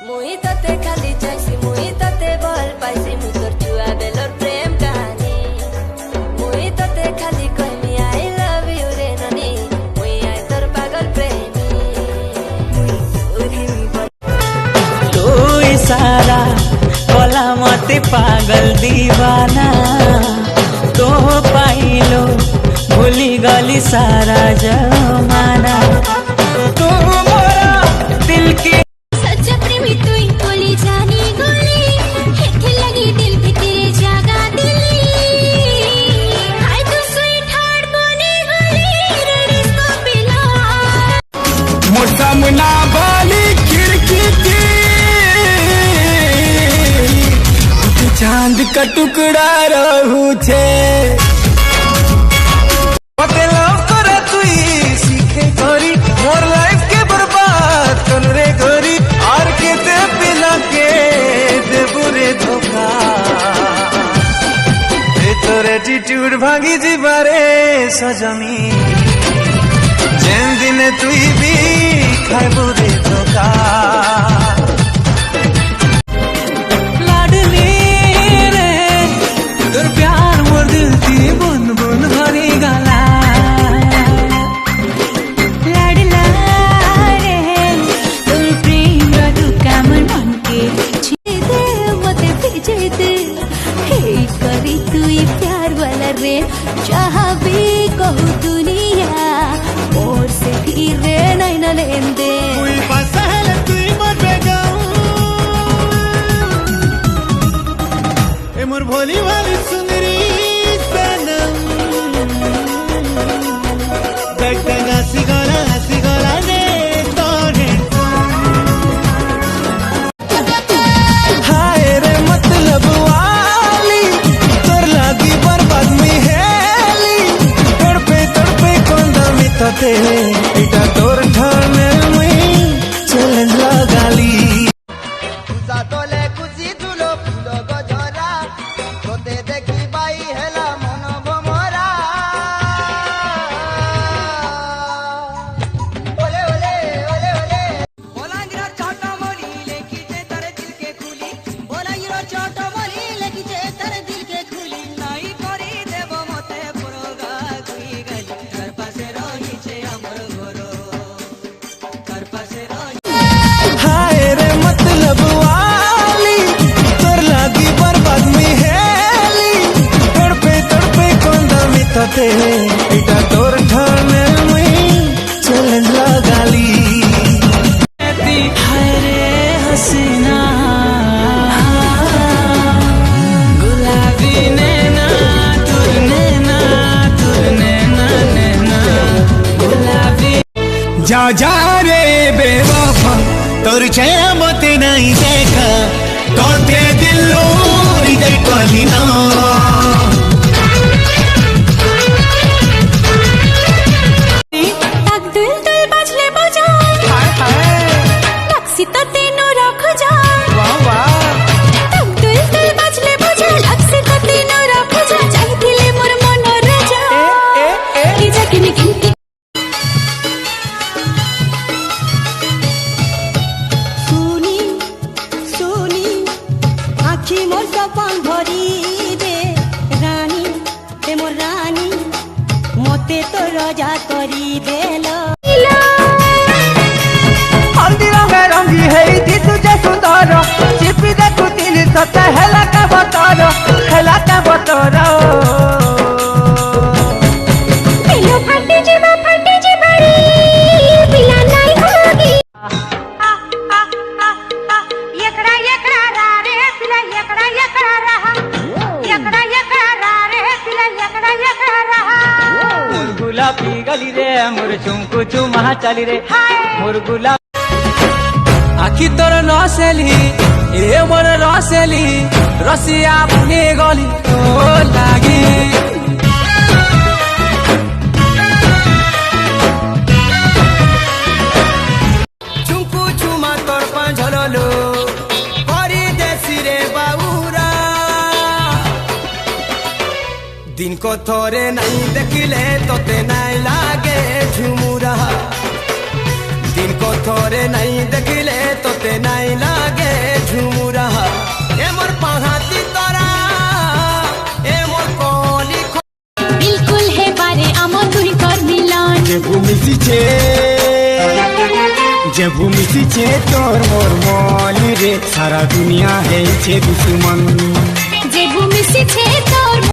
मुई तते खाली चाइसी मुई तते बल पाइसी मु तोर छुआ बेलर प्रेम कहानी मुई तते खाली कहमी आई लव यू रे ननी मुई आई तोर पागल प्रेमी मुई तोरी तो इशारा बोला मते पागल दीवाना तो पाइलो भूली गली सारा जमाना तो मोरा दिल की सामना वाली खिड़की की चांद का टुकड़ा रहू छे सीखे गोरी मोर लाइफ के बर्बाद कर रे गोरी और के दे पिला के दे बुरे धोखा तोर एटीट्यूड भांगी जीवारे सजनी जेन दिन तुई भी खाए बुरे धोखा लाडली रे तोर प्यार मोर दिल की बुन बुन भरी गला लाडला रे तोर प्रेम दुका मन मन के छेदे मते भेजे दे हे करी तुई प्यार वाला रे जहाँ भी कहू दुनिया और से फिरे नहीं न लेंदे कोई पसहल तुई मर बेगाऊं ए मोर भोली वाली सुंदरी सनम देख देख हंसी गोला रे तोरे हाय रे मतलब वाली तोर लागी बर्बाद में हेली तड़पे कोंदा में तते इटा तोर ठाने में चैलेंज लगाली तोले खुशी तुलो फूलो गजरा तोते देखी बाई हेला मन भमरा ओले ओले ओले ओले बोलांगिरा छोटो मोली लेकी जे तारे दिल के खुली बोलांगिरा छोटो मोली लेकी जे तारे दिल के खुली नाई करी देव मते पुरोगा गुई गली घर पासे रही छे हमर घरो घर पासे रही हाय रे मतलब वाली तोर लागी बर्बाद में हेली तड़पे कोंदा में तते इटा तोर ठाने में चैलेंज लगाली हाय रे हसीना गुलाबी नैना तुर नैना गुलाबी जा रे बेवफा तोर छाया मते नहीं देखा तोते दिलो हृदय कहलिना तक दिल दिल बजले बजा लक्सी तो तीनों रख जा तक दिल दिल बजले बजा लक्सी तो तीनों रख जा चाहिए मोर मन रजा की जकिन गिनती सुनी सुनी आखी मोर सपन भरी दे रानी ते मोर रानी मते तो रजा करी देलो हल्दी रंगी है दी तुझे सुंदर चिपी देखू दिल सत्य हेला का बतर पिलो फटे जे बड़ी पिला नहीं होगी एकड़ा रा रे पिला एकड़ा रहा एकड़ा रे पिला एकड़ा रहा मोर गुलाबी गली रे मोर चुमकु चुमा चली रे मोर गुलाब आखी तोर रसेली ए मोर रसेली रसिया बने गली तो लागी चुमकु चुमा तोर पांझलो करी देसी रे बाउरा दिन को थोरे नहीं देखिले तोते नहीं लागे झुमुरा दिन को थोरे नहीं देखिले तोते नहीं लागे মিশিছে যেবু মিশিছে তোর মোর মলি রে সারা দুনিয়া হেছে দুশ্মন যেবু মিশিছে তোর